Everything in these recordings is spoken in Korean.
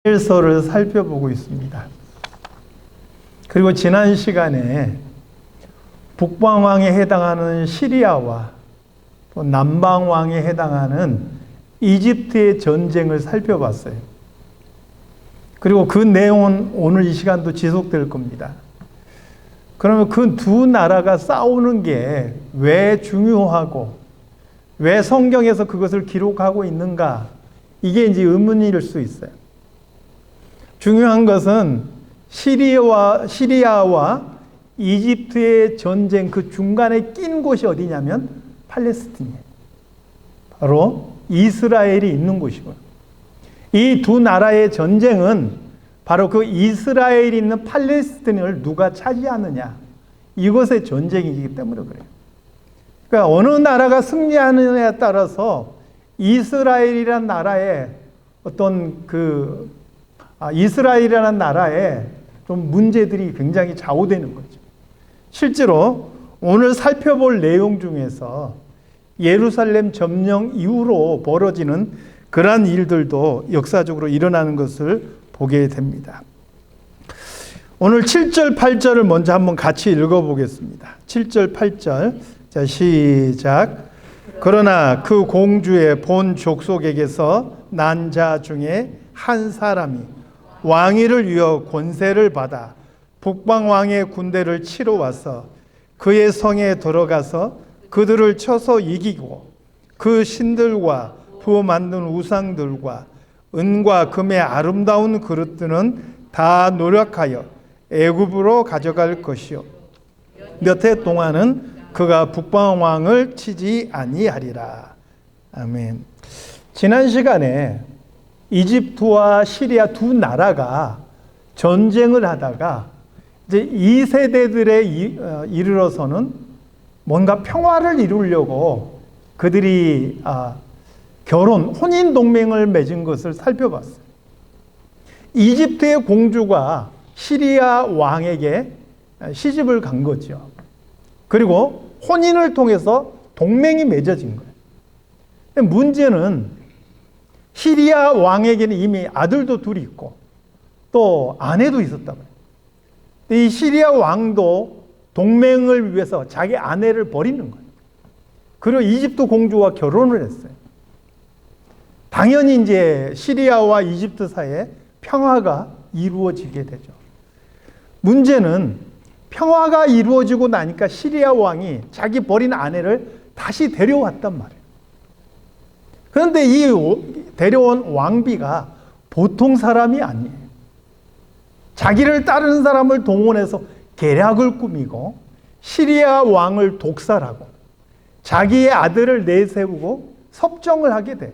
다니엘서를 살펴보고 있습니다. 그리고 지난 시간에 북방왕에 해당하는 시리아와 또 남방왕에 해당하는 이집트의 전쟁을 살펴봤어요. 그리고 그 내용은 오늘 이 시간도 지속될 겁니다. 그러면 그 두 나라가 싸우는 게 왜 중요하고 왜 성경에서 그것을 기록하고 있는가? 이게 이제 의문일 수 있어요. 중요한 것은 시리아와 이집트의 전쟁 그 중간에 낀 곳이 어디냐면 팔레스틴이에요. 바로 이스라엘이 있는 곳이고요. 이 두 나라의 전쟁은 바로 그 이스라엘이 있는 팔레스틴을 누가 차지하느냐, 이것의 전쟁이기 때문에 그래요. 그러니까 어느 나라가 승리하느냐에 따라서 이스라엘이라는 나라의 이스라엘이라는 나라에 좀 문제들이 굉장히 좌우되는 거죠. 실제로 오늘 살펴볼 내용 중에서 예루살렘 점령 이후로 벌어지는 그러한 일들도 역사적으로 일어나는 것을 보게 됩니다. 오늘 7절, 8절을 먼저 한번 같이 읽어보겠습니다. 7절, 8절. 자, 시작. 그러나 그 공주의 본 족속에게서 난 자 중에 한 사람이 왕위를 위하여 권세를 받아 북방왕의 군대를 치러 와서 그의 성에 들어가서 그들을 쳐서 이기고 그 신들과 부어 만든 우상들과 은과 금의 아름다운 그릇들은 다 노력하여 애굽으로 가져갈 것이요 몇 해 동안은 그가 북방왕을 치지 아니하리라. 아멘. 지난 시간에 이집트와 시리아 두 나라가 전쟁을 하다가 이제 2세대들에 이르러서는 뭔가 평화를 이루려고 그들이 혼인 동맹을 맺은 것을 살펴봤어요. 이집트의 공주가 시리아 왕에게 시집을 간 거죠. 그리고 혼인을 통해서 동맹이 맺어진 거예요. 근데 문제는 시리아 왕에게는 이미 아들도 둘이 있고 또 아내도 있었다고요. 이 시리아 왕도 동맹을 위해서 자기 아내를 버리는 거예요. 그리고 이집트 공주와 결혼을 했어요. 당연히 이제 시리아와 이집트 사이에 평화가 이루어지게 되죠. 문제는 평화가 이루어지고 나니까 시리아 왕이 자기 버린 아내를 다시 데려왔단 말이에요. 그런데 이 데려온 왕비가 보통 사람이 아니에요. 자기를 따르는 사람을 동원해서 계략을 꾸미고 시리아 왕을 독살하고 자기의 아들을 내세우고 섭정을 하게 돼요.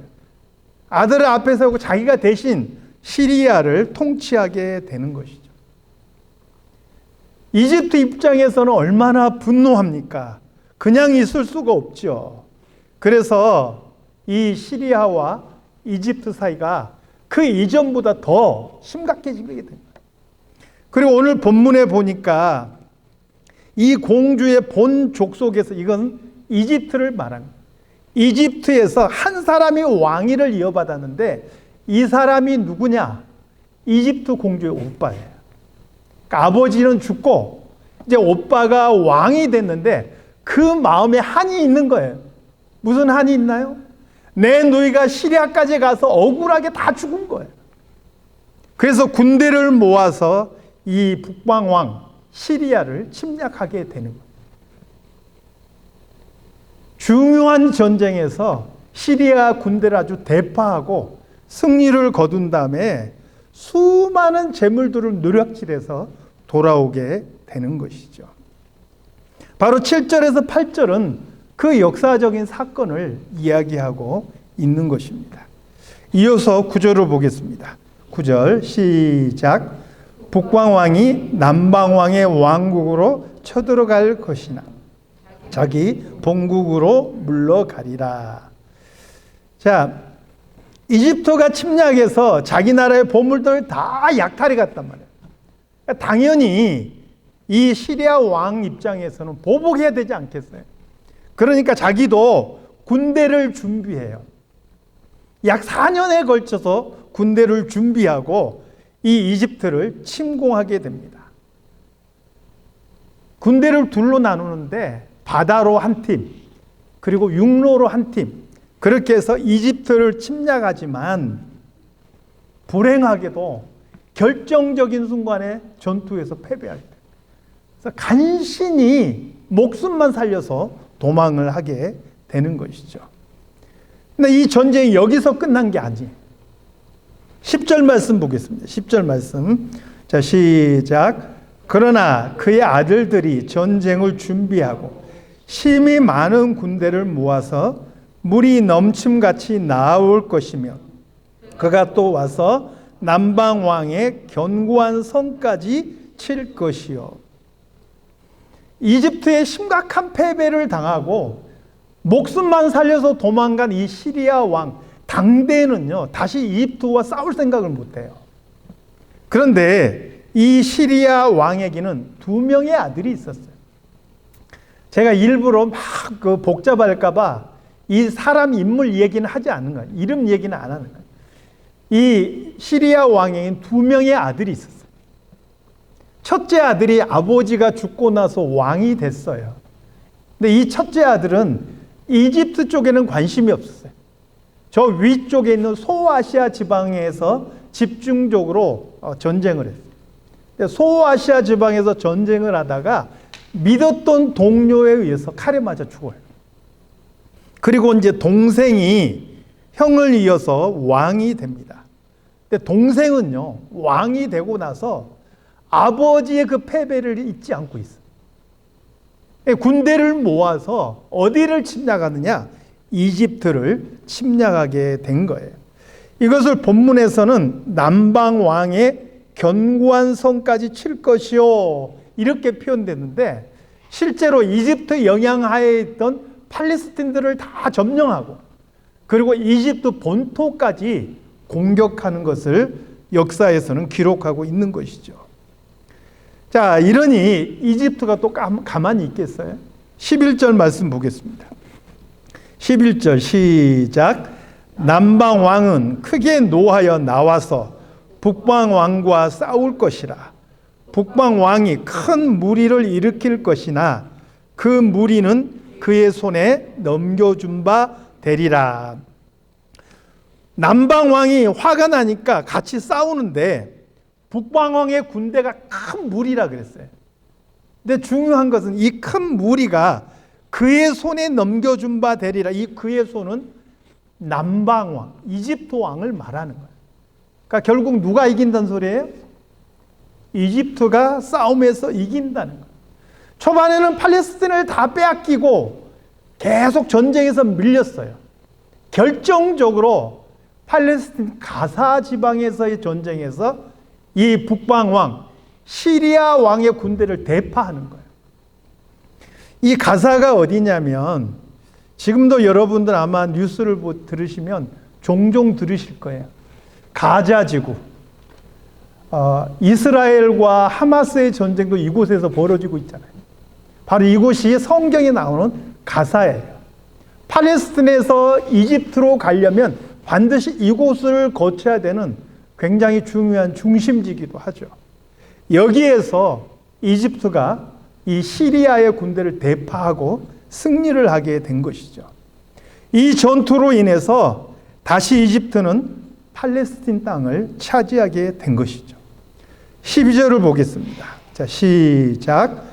아들을 앞에 세우고 자기가 대신 시리아를 통치하게 되는 것이죠. 이집트 입장에서는 얼마나 분노합니까? 그냥 있을 수가 없죠. 그래서 이 시리아와 이집트 사이가 그 이전보다 더 심각해지게 됩니다. 그리고 오늘 본문에 보니까 이 공주의 본 족속에서, 이건 이집트를 말합니다. 이집트에서 한 사람이 왕위를 이어받았는데 이 사람이 누구냐? 이집트 공주의 오빠예요. 그러니까 아버지는 죽고 이제 오빠가 왕이 됐는데 그 마음에 한이 있는 거예요. 무슨 한이 있나요? 내 누이가 시리아까지 가서 억울하게 다 죽은 거예요. 그래서 군대를 모아서 이 북방왕 시리아를 침략하게 되는 거예요. 중요한 전쟁에서 시리아 군대를 아주 대파하고 승리를 거둔 다음에 수많은 재물들을 누락질해서 돌아오게 되는 것이죠. 바로 7절에서 8절은 그 역사적인 사건을 이야기하고 있는 것입니다. 이어서 9절을 보겠습니다. 9절 시작. 북방왕이 남방왕의 왕국으로 쳐들어갈 것이나 자기 본국으로 물러가리라. 자, 이집트가 침략해서 자기 나라의 보물들을 다 약탈해 갔단 말이에요. 그러니까 당연히 이 시리아 왕 입장에서는 보복해야 되지 않겠어요? 그러니까 자기도 군대를 준비해요. 약 4년에 걸쳐서 군대를 준비하고 이 이집트를 침공하게 됩니다. 군대를 둘로 나누는데 바다로 한 팀, 그리고 육로로 한 팀, 그렇게 해서 이집트를 침략하지만 불행하게도 결정적인 순간에 전투에서 패배할 때, 그래서 간신히 목숨만 살려서 도망을 하게 되는 것이죠. 근데 이 전쟁이 여기서 끝난 게 아니에요. 10절 말씀 보겠습니다. 10절 말씀. 자, 시작. 그러나 그의 아들들이 전쟁을 준비하고 심히 많은 군대를 모아서 물이 넘침같이 나올 것이며 그가 또 와서 남방 왕의 견고한 성까지 칠 것이요. 이집트에 심각한 패배를 당하고 목숨만 살려서 도망간 이 시리아 왕 당대는요, 다시 이집트와 싸울 생각을 못해요. 그런데 이 시리아 왕에게는 2명의 아들이 있었어요. 제가 일부러 막 복잡할까봐 이 사람 인물 얘기는 하지 않는 거예요. 이름 얘기는 안 하는 거예요. 이 시리아 왕에게는 2명의 아들이 있었어요. 첫째 아들이 아버지가 죽고 나서 왕이 됐어요. 근데 이 첫째 아들은 이집트 쪽에는 관심이 없었어요. 저 위쪽에 있는 소아시아 지방에서 집중적으로 전쟁을 했어요. 소아시아 지방에서 전쟁을 하다가 믿었던 동료에 의해서 칼에 맞아 죽어요. 그리고 이제 동생이 형을 이어서 왕이 됩니다. 근데 동생은요, 왕이 되고 나서 아버지의 그 패배를 잊지 않고 있어요. 군대를 모아서 어디를 침략하느냐? 이집트를 침략하게 된 거예요. 이것을 본문에서는 남방 왕의 견고한 성까지 칠 것이요, 이렇게 표현됐는데 실제로 이집트 영향하에 있던 팔레스틴들을 다 점령하고 그리고 이집트 본토까지 공격하는 것을 역사에서는 기록하고 있는 것이죠. 자, 이러니 이집트가 또 가만히 있겠어요? 11절 말씀 보겠습니다. 11절 시작. 남방 왕은 크게 노하여 나와서 북방 왕과 싸울 것이라. 북방 왕이 큰 무리를 일으킬 것이나 그 무리는 그의 손에 넘겨준 바 되리라. 남방 왕이 화가 나니까 같이 싸우는데 북방 왕의 군대가 큰 무리라 그랬어요. 근데 중요한 것은 이 큰 무리가 그의 손에 넘겨준 바 되리라. 이 그의 손은 남방 왕, 이집트 왕을 말하는 거예요. 그러니까 결국 누가 이긴다는 소리예요? 이집트가 싸움에서 이긴다는 거예요. 초반에는 팔레스틴을 다 빼앗기고 계속 전쟁에서 밀렸어요. 결정적으로 팔레스틴 가사 지방에서의 전쟁에서 이 북방 왕, 시리아 왕의 군대를 대파하는 거예요. 이 가사가 어디냐면 지금도 여러분들 아마 뉴스를 들으시면 종종 들으실 거예요. 가자 지구. 이스라엘과 하마스의 전쟁도 이곳에서 벌어지고 있잖아요. 바로 이곳이 성경에 나오는 가사예요. 팔레스틴에서 이집트로 가려면 반드시 이곳을 거쳐야 되는 굉장히 중요한 중심지기도 하죠. 여기에서 이집트가 이 시리아의 군대를 대파하고 승리를 하게 된 것이죠. 이 전투로 인해서 다시 이집트는 팔레스틴 땅을 차지하게 된 것이죠. 12절을 보겠습니다. 자, 시작.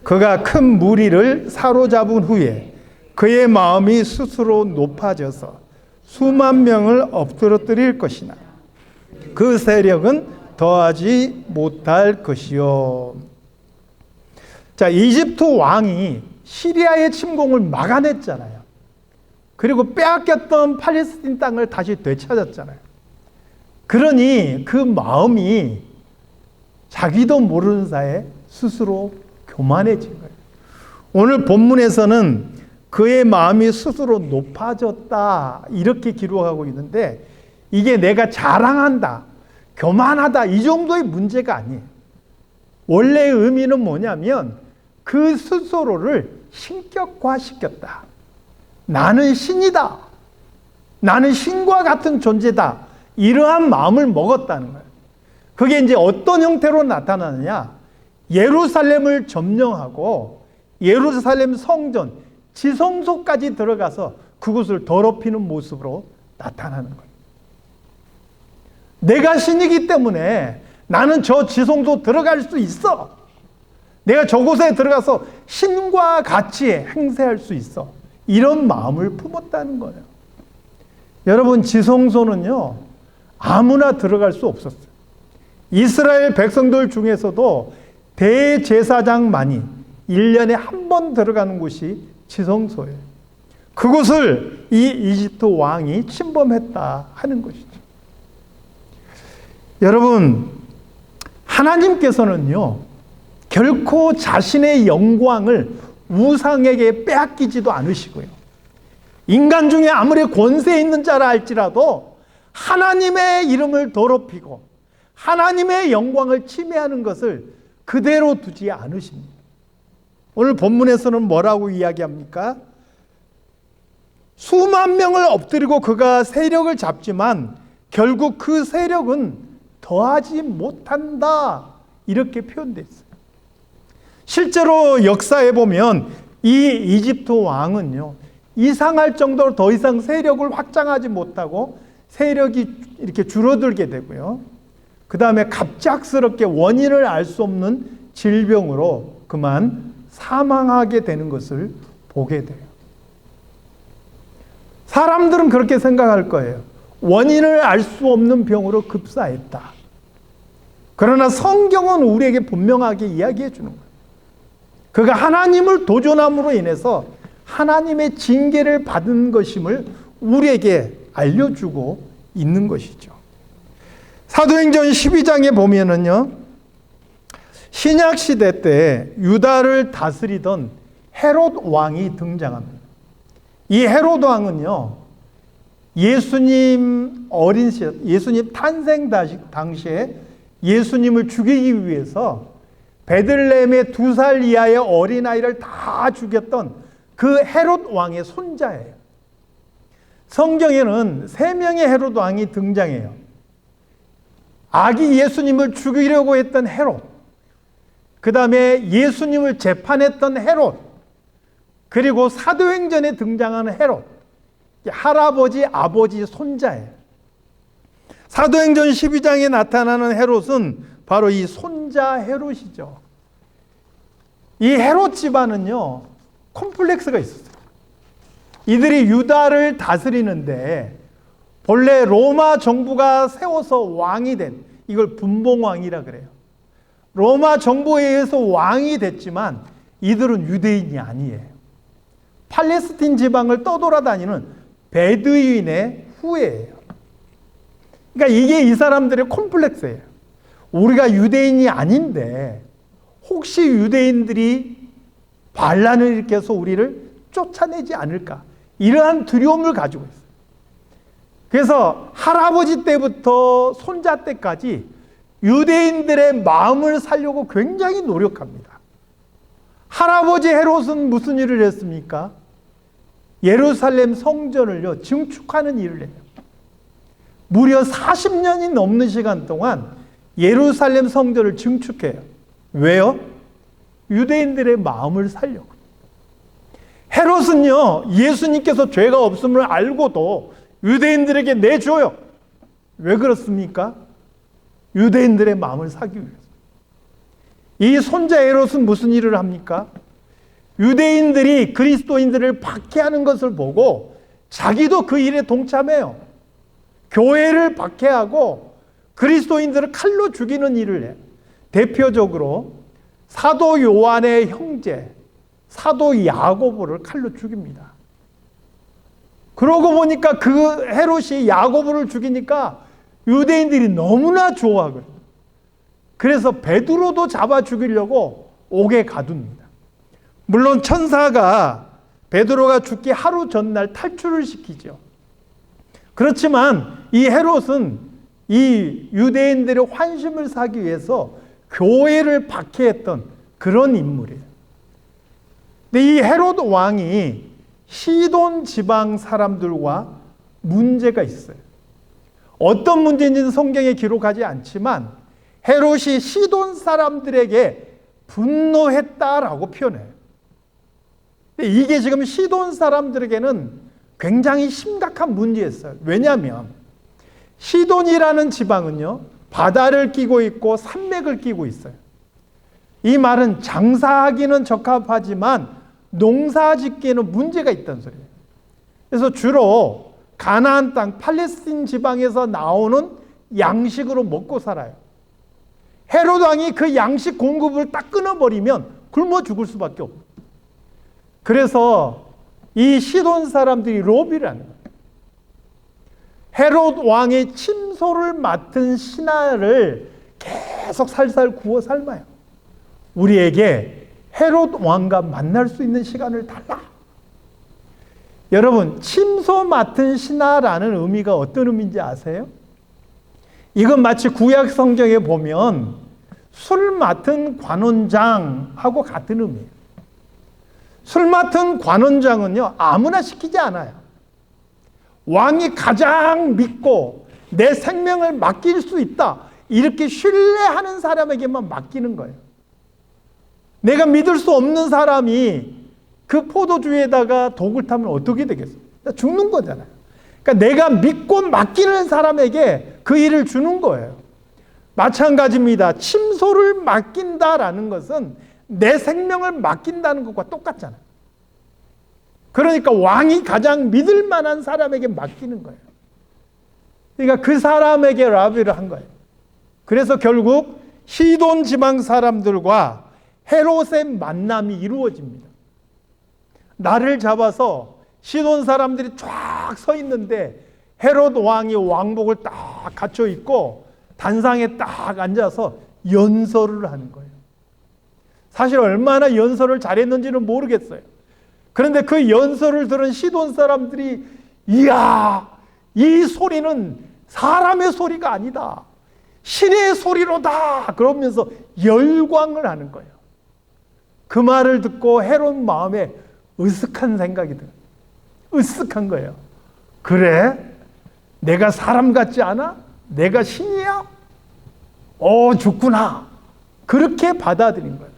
그가 큰 무리를 사로잡은 후에 그의 마음이 스스로 높아져서 수만 명을 엎드러뜨릴 것이나 그 세력은 더하지 못할 것이요. 자, 이집트 왕이 시리아의 침공을 막아냈잖아요. 그리고 빼앗겼던 팔레스틴 땅을 다시 되찾았잖아요. 그러니 그 마음이 자기도 모르는 사이에 스스로 교만해진 거예요. 오늘 본문에서는 그의 마음이 스스로 높아졌다 이렇게 기록하고 있는데 이게 내가 자랑한다, 교만하다 이 정도의 문제가 아니에요. 원래의 의미는 뭐냐면 그 스스로를 신격화시켰다. 나는 신이다. 나는 신과 같은 존재다. 이러한 마음을 먹었다는 거예요. 그게 이제 어떤 형태로 나타나느냐? 예루살렘을 점령하고 예루살렘 성전, 지성소까지 들어가서 그곳을 더럽히는 모습으로 나타나는 거예요. 내가 신이기 때문에 나는 저 지성소 들어갈 수 있어. 내가 저곳에 들어가서 신과 같이 행세할 수 있어. 이런 마음을 품었다는 거예요. 여러분, 지성소는요, 아무나 들어갈 수 없었어요. 이스라엘 백성들 중에서도 대제사장만이 1년에 한 번 들어가는 곳이 지성소예요. 그곳을 이 이집트 왕이 침범했다 하는 것이죠. 여러분, 하나님께서는요, 결코 자신의 영광을 우상에게 빼앗기지도 않으시고요. 인간 중에 아무리 권세 있는 자라 할지라도 하나님의 이름을 더럽히고 하나님의 영광을 침해하는 것을 그대로 두지 않으십니다. 오늘 본문에서는 뭐라고 이야기합니까? 수만 명을 엎드리고 그가 세력을 잡지만 결국 그 세력은 더하지 못한다. 이렇게 표현되어 있어요. 실제로 역사에 보면 이 이집트 왕은요, 이상할 정도로 더 이상 세력을 확장하지 못하고 세력이 이렇게 줄어들게 되고요. 그 다음에 갑작스럽게 원인을 알 수 없는 질병으로 그만 사망하게 되는 것을 보게 돼요. 사람들은 그렇게 생각할 거예요. 원인을 알 수 없는 병으로 급사했다. 그러나 성경은 우리에게 분명하게 이야기해 주는 거예요. 그가 하나님을 도전함으로 인해서 하나님의 징계를 받은 것임을 우리에게 알려주고 있는 것이죠. 사도행전 12장에 보면은요, 신약 시대 때 유다를 다스리던 헤롯 왕이 등장합니다. 이 헤롯 왕은요, 예수님 어린 시절, 예수님 탄생 당시에 예수님을 죽이기 위해서 베들레헴의 2살 이하의 어린아이를 다 죽였던 그 헤롯 왕의 손자예요. 성경에는 3명의 헤롯 왕이 등장해요. 아기 예수님을 죽이려고 했던 헤롯, 그 다음에 예수님을 재판했던 헤롯, 그리고 사도행전에 등장하는 헤롯, 할아버지, 아버지, 손자예요. 사도행전 12장에 나타나는 헤롯은 바로 이 손자 헤롯이죠. 이 헤롯 집안은요, 콤플렉스가 있었어요. 이들이 유다를 다스리는데 본래 로마 정부가 세워서 왕이 된, 이걸 분봉왕이라 그래요. 로마 정부에 의해서 왕이 됐지만 이들은 유대인이 아니에요. 팔레스틴 지방을 떠돌아다니는 베두인의 후예예요. 그러니까 이게 이 사람들의 콤플렉스예요. 우리가 유대인이 아닌데 혹시 유대인들이 반란을 일으켜서 우리를 쫓아내지 않을까, 이러한 두려움을 가지고 있어요. 그래서 할아버지 때부터 손자 때까지 유대인들의 마음을 살려고 굉장히 노력합니다. 할아버지 헤롯은 무슨 일을 했습니까? 예루살렘 성전을요, 증축하는 일을 해요. 무려 40년이 넘는 시간 동안 예루살렘 성전을 증축해요. 왜요? 유대인들의 마음을 살려고. 헤롯은요, 예수님께서 죄가 없음을 알고도 유대인들에게 내줘요. 왜 그렇습니까? 유대인들의 마음을 사기 위해서. 이 손자 헤롯은 무슨 일을 합니까? 유대인들이 그리스도인들을 박해하는 것을 보고 자기도 그 일에 동참해요. 교회를 박해하고 그리스도인들을 칼로 죽이는 일을 해요. 대표적으로 사도 요한의 형제 사도 야고보를 칼로 죽입니다. 그러고 보니까 그 헤롯이 야고보를 죽이니까 유대인들이 너무나 좋아하거든요. 그래서 베드로도 잡아 죽이려고 옥에 가둡니다. 물론 천사가 베드로가 죽기 하루 전날 탈출을 시키죠. 그렇지만 이 헤롯은 이 유대인들의 환심을 사기 위해서 교회를 박해했던 그런 인물이에요. 근데 이 헤롯 왕이 시돈 지방 사람들과 문제가 있어요. 어떤 문제인지는 성경에 기록하지 않지만 헤롯이 시돈 사람들에게 분노했다라고 표현해요. 이게 지금 시돈 사람들에게는 굉장히 심각한 문제였어요. 왜냐하면 시돈이라는 지방은요, 바다를 끼고 있고 산맥을 끼고 있어요. 이 말은 장사하기는 적합하지만 농사 짓기에는 문제가 있다는 소리예요. 그래서 주로 가나안 땅 팔레스틴 지방에서 나오는 양식으로 먹고 살아요. 헤롯 왕이 그 양식 공급을 딱 끊어버리면 굶어 죽을 수밖에 없어요. 그래서 이 시돈 사람들이 로비를 하는 거예요. 헤롯 왕의 침소를 맡은 신하를 계속 살살 구워 삶아요. 우리에게 헤롯 왕과 만날 수 있는 시간을 달라. 여러분, 침소 맡은 신하라는 의미가 어떤 의미인지 아세요? 이건 마치 구약 성경에 보면 술 맡은 관원장하고 같은 의미예요. 술 맡은 관원장은요, 아무나 시키지 않아요. 왕이 가장 믿고 내 생명을 맡길 수 있다, 이렇게 신뢰하는 사람에게만 맡기는 거예요. 내가 믿을 수 없는 사람이 그 포도주에다가 독을 타면 어떻게 되겠어요? 죽는 거잖아요. 그러니까 내가 믿고 맡기는 사람에게 그 일을 주는 거예요. 마찬가지입니다. 침소를 맡긴다라는 것은 내 생명을 맡긴다는 것과 똑같잖아요. 그러니까 왕이 가장 믿을 만한 사람에게 맡기는 거예요. 그러니까 그 사람에게 라비를 한 거예요. 그래서 결국 시돈 지방 사람들과 헤롯의 만남이 이루어집니다. 나를 잡아서 시돈 사람들이 쫙 서 있는데 헤롯 왕이 왕복을 딱 갖춰 입고 단상에 딱 앉아서 연설을 하는 거예요. 사실 얼마나 연설을 잘했는지는 모르겠어요. 그런데 그 연설을 들은 시돈 사람들이 이야, 이 소리는 사람의 소리가 아니다, 신의 소리로다, 그러면서 열광을 하는 거예요. 그 말을 듣고 헤롯 마음에 으쓱한 생각이 들어요. 으쓱한 거예요. 그래? 내가 사람 같지 않아? 내가 신이야? 좋구나. 그렇게 받아들인 거예요.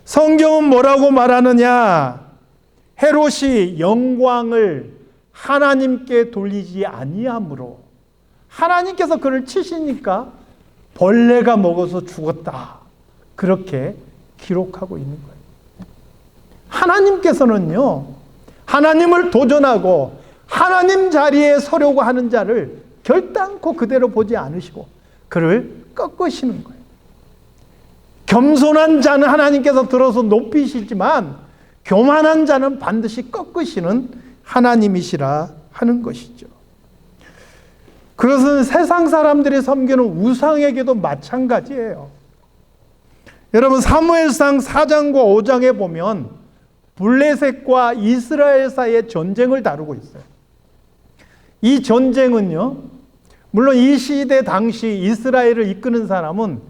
성경은 뭐라고 말하느냐? 헤롯이 영광을 하나님께 돌리지 아니함으로, 하나님께서 그를 치시니까 벌레가 먹어서 죽었다, 그렇게 기록하고 있는 거예요. 하나님께서는요, 하나님을 도전하고 하나님 자리에 서려고 하는 자를 결단코 그대로 보지 않으시고 그를 꺾으시는 거예요. 겸손한 자는 하나님께서 들어서 높이시지만 교만한 자는 반드시 꺾으시는 하나님이시라 하는 것이죠. 그것은 세상 사람들이 섬기는 우상에게도 마찬가지예요. 여러분, 사무엘상 4장과 5장에 보면 블레셋과 이스라엘 사이의 전쟁을 다루고 있어요. 이 전쟁은요, 물론 이 시대 당시 이스라엘을 이끄는 사람은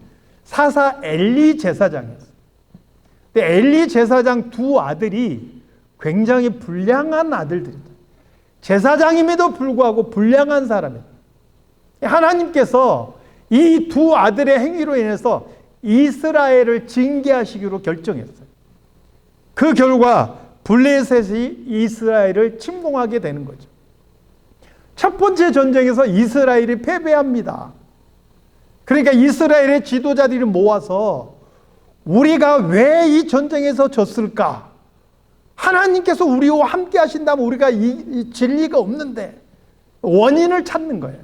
사사 엘리 제사장이었어요. 근데 엘리 제사장 두 아들이 굉장히 불량한 아들들이다. 제사장임에도 불구하고 불량한 사람이다. 하나님께서 이 두 아들의 행위로 인해서 이스라엘을 징계하시기로 결정했어요. 그 결과 블레셋이 이스라엘을 침공하게 되는 거죠. 첫 번째 전쟁에서 이스라엘이 패배합니다. 그러니까 이스라엘의 지도자들이 모아서 우리가 왜 이 전쟁에서 졌을까? 하나님께서 우리와 함께 하신다면 우리가 이 진리가 없는데, 원인을 찾는 거예요.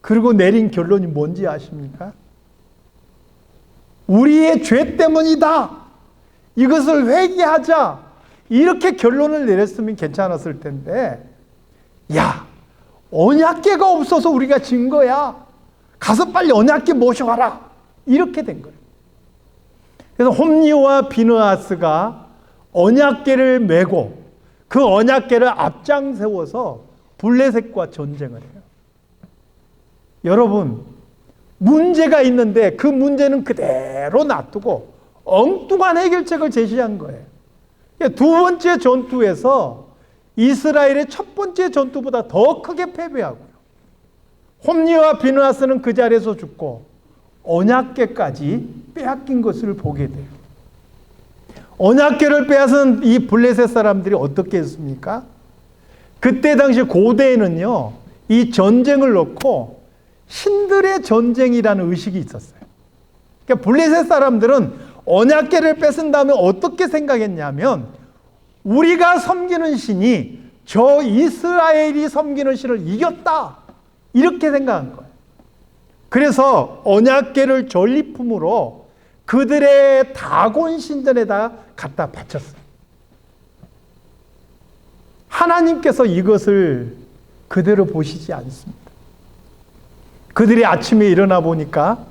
그리고 내린 결론이 뭔지 아십니까? 우리의 죄 때문이다, 이것을 회개하자, 이렇게 결론을 내렸으면 괜찮았을 텐데, 야, 언약궤가 없어서 우리가 진 거야, 가서 빨리 언약궤 모셔와라, 이렇게 된 거예요. 그래서 홈리와 비느하스가 언약궤를 메고 그 언약궤를 앞장 세워서 블레셋과 전쟁을 해요. 여러분, 문제가 있는데 그 문제는 그대로 놔두고 엉뚱한 해결책을 제시한 거예요. 두 번째 전투에서 이스라엘의 첫 번째 전투보다 더 크게 패배하고요. 홈리와 비느하스는 그 자리에서 죽고 언약궤까지 빼앗긴 것을 보게 돼요. 언약궤를 빼앗은 이 블레셋 사람들이 어떻게 했습니까? 그때 당시 고대에는요, 이 전쟁을 놓고 신들의 전쟁이라는 의식이 있었어요. 그러니까 블레셋 사람들은 언약궤를 뺏은 다음에 어떻게 생각했냐면, 우리가 섬기는 신이 저 이스라엘이 섬기는 신을 이겼다, 이렇게 생각한 거예요. 그래서 언약궤를 전리품으로 그들의 다곤 신전에다 갖다 바쳤어요. 하나님께서 이것을 그대로 보시지 않습니다. 그들이 아침에 일어나 보니까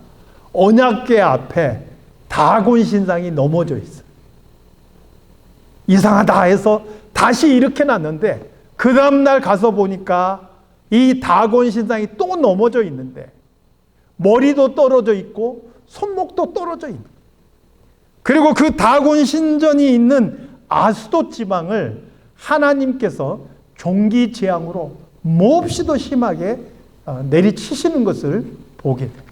언약궤 앞에 다곤 신상이 넘어져 있어요. 이상하다 해서 다시 이렇게 놨는데, 그 다음날 가서 보니까 이 다곤 신상이 또 넘어져 있는데, 머리도 떨어져 있고 손목도 떨어져 있는, 그리고 그 다곤 신전이 있는 아스돗 지방을 하나님께서 종기 재앙으로 몹시도 심하게 내리치시는 것을 보게 돼요.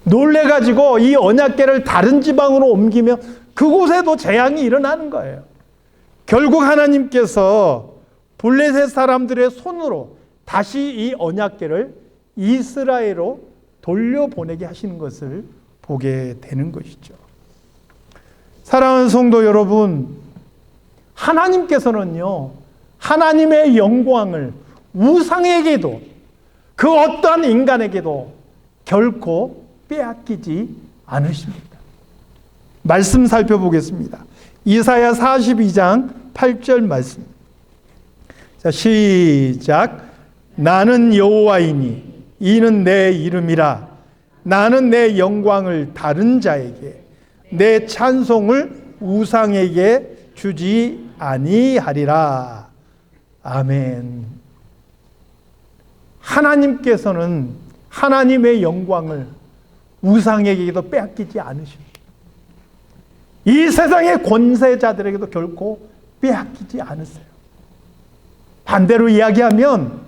놀래가지고 이 언약궤를 다른 지방으로 옮기며 그곳에도 재앙이 일어나는 거예요. 결국 하나님께서 블레셋 사람들의 손으로 다시 이 언약궤를 이스라엘로 돌려보내게 하시는 것을 보게 되는 것이죠. 사랑하는 성도 여러분, 하나님께서는요, 하나님의 영광을 우상에게도, 그 어떠한 인간에게도 결코 빼앗기지 않으십니다. 말씀 살펴보겠습니다. 이사야 42장 8절 말씀. 자, 시작. 나는 여호와이니 이는 내 이름이라. 나는 내 영광을 다른 자에게, 내 찬송을 우상에게 주지 아니하리라. 아멘. 하나님께서는 하나님의 영광을 우상에게도 빼앗기지 않으십니다. 이 세상의 권세자들에게도 결코 빼앗기지 않으세요. 반대로 이야기하면,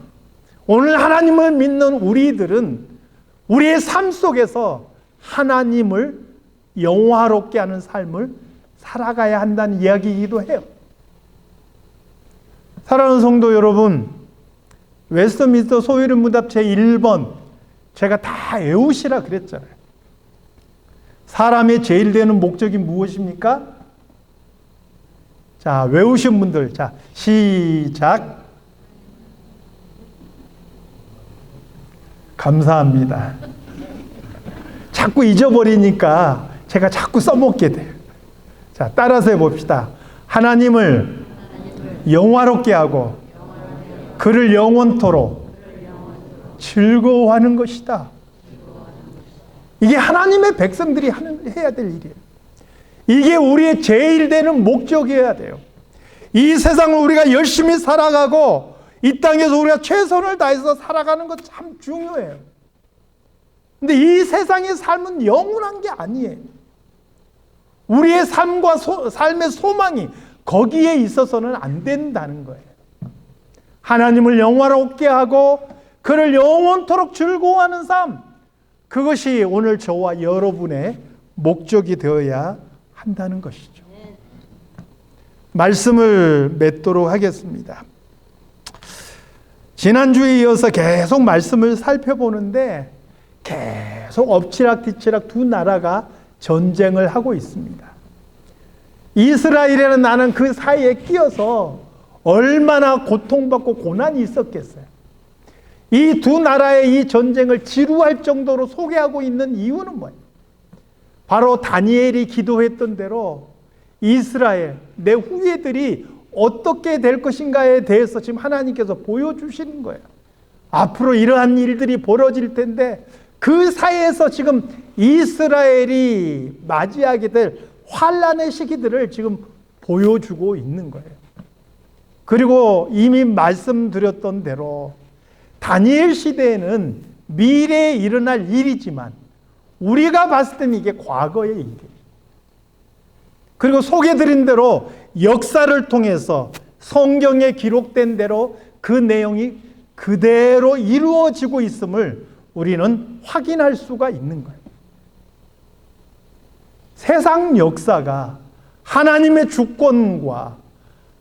오늘 하나님을 믿는 우리들은 우리의 삶 속에서 하나님을 영화롭게 하는 삶을 살아가야 한다는 이야기이기도 해요. 사랑하는 성도 여러분, 웨스트민스터 소위른 문답 제1번 제가 다 외우시라 그랬잖아요. 사람의 제일 되는 목적이 무엇입니까? 자, 외우신 분들, 자, 시작. 감사합니다. 자꾸 잊어버리니까 제가 자꾸 써먹게 돼요. 자, 따라서 해봅시다. 하나님을 영화롭게 하고 그를 영원토록 즐거워하는 것이다. 이게 하나님의 백성들이 해야 될 일이에요. 이게 우리의 제일 되는 목적이어야 돼요. 이 세상을 우리가 열심히 살아가고 이 땅에서 우리가 최선을 다해서 살아가는 것 참 중요해요. 근데 이 세상의 삶은 영원한 게 아니에요. 우리의 삶과 삶의 소망이 거기에 있어서는 안 된다는 거예요. 하나님을 영화롭게 하고 그를 영원토록 즐거워하는 삶, 그것이 오늘 저와 여러분의 목적이 되어야 한다는 것이죠. 말씀을 맺도록 하겠습니다. 지난주에 이어서 계속 말씀을 살펴보는데 계속 엎치락뒤치락 두 나라가 전쟁을 하고 있습니다. 이스라엘이라는 나는 그 사이에 끼어서 얼마나 고통받고 고난이 있었겠어요. 이 두 나라의 이 전쟁을 지루할 정도로 소개하고 있는 이유는 뭐예요? 바로 다니엘이 기도했던 대로 이스라엘, 내 후예들이 어떻게 될 것인가에 대해서 지금 하나님께서 보여주시는 거예요. 앞으로 이러한 일들이 벌어질 텐데 그 사이에서 지금 이스라엘이 맞이하게 될 환란의 시기들을 지금 보여주고 있는 거예요. 그리고 이미 말씀드렸던 대로 다니엘 시대에는 미래에 일어날 일이지만 우리가 봤을 때는 이게 과거의 일이에요. 그리고 소개드린 대로 역사를 통해서 성경에 기록된 대로 그 내용이 그대로 이루어지고 있음을 우리는 확인할 수가 있는 거예요. 세상 역사가 하나님의 주권과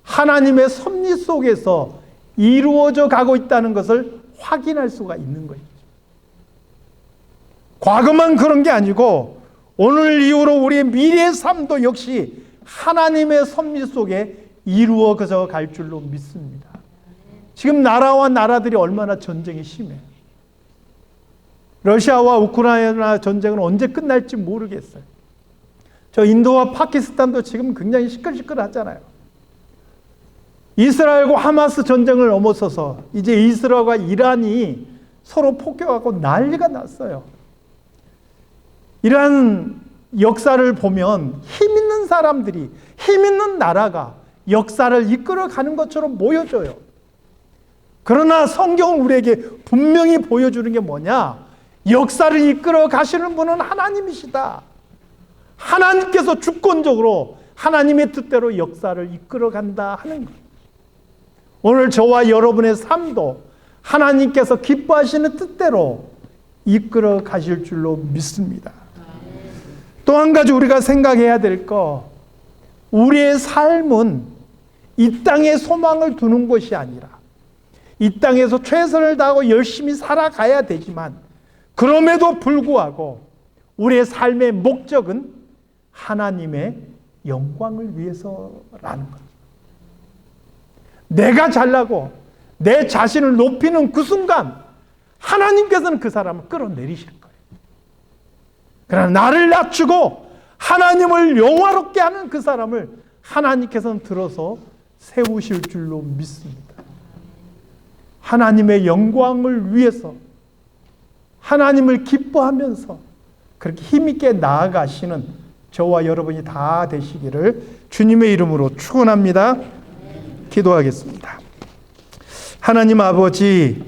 하나님의 섭리 속에서 이루어져 가고 있다는 것을 확인할 수가 있는 거예요. 과거만 그런 게 아니고 오늘 이후로 우리의 미래의 삶도 역시 하나님의 섭리 속에 이루어져 갈 줄로 믿습니다. 지금 나라와 나라들이 얼마나 전쟁이 심해요. 러시아와 우크라이나 전쟁은 언제 끝날지 모르겠어요. 저 인도와 파키스탄도 지금 굉장히 시끌시끌하잖아요. 이스라엘과 하마스 전쟁을 넘어서서 이제 이스라엘과 이란이 서로 폭격하고 난리가 났어요. 이러한 역사를 보면 힘 있는 사람들이, 힘 있는 나라가 역사를 이끌어가는 것처럼 보여져요. 그러나 성경은 우리에게 분명히 보여주는 게 뭐냐? 역사를 이끌어 가시는 분은 하나님이시다. 하나님께서 주권적으로 하나님의 뜻대로 역사를 이끌어 간다 하는 것. 오늘 저와 여러분의 삶도 하나님께서 기뻐하시는 뜻대로 이끌어 가실 줄로 믿습니다. 또 한 가지 우리가 생각해야 될 거, 우리의 삶은 이 땅에 소망을 두는 것이 아니라 이 땅에서 최선을 다하고 열심히 살아가야 되지만 그럼에도 불구하고 우리의 삶의 목적은 하나님의 영광을 위해서라는 것. 내가 잘나고 내 자신을 높이는 그 순간 하나님께서는 그 사람을 끌어내리실 거예요. 그러나 나를 낮추고 하나님을 영화롭게 하는 그 사람을 하나님께서는 들어서 세우실 줄로 믿습니다. 하나님의 영광을 위해서 하나님을 기뻐하면서 그렇게 힘있게 나아가시는 저와 여러분이 다 되시기를 주님의 이름으로 축원합니다. 기도하겠습니다. 하나님 아버지,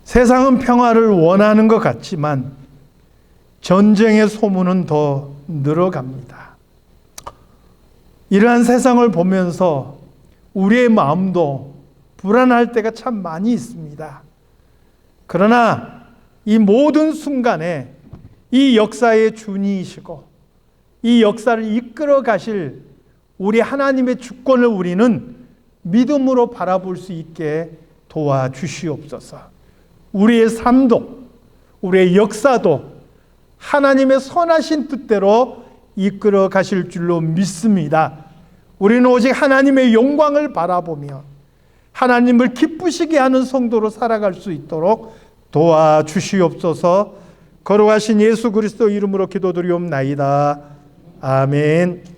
세상은 평화를 원하는 것 같지만 전쟁의 소문은 더 늘어갑니다. 이러한 세상을 보면서 우리의 마음도 불안할 때가 참 많이 있습니다. 그러나 이 모든 순간에 이 역사의 주인이시고 이 역사를 이끌어 가실 우리 하나님의 주권을 우리는 믿음으로 바라볼 수 있게 도와주시옵소서. 우리의 삶도 우리의 역사도 하나님의 선하신 뜻대로 이끌어 가실 줄로 믿습니다. 우리는 오직 하나님의 영광을 바라보며 하나님을 기쁘시게 하는 성도로 살아갈 수 있도록 도와주시옵소서. 거룩하신 예수 그리스도 이름으로 기도드리옵나이다. 아멘.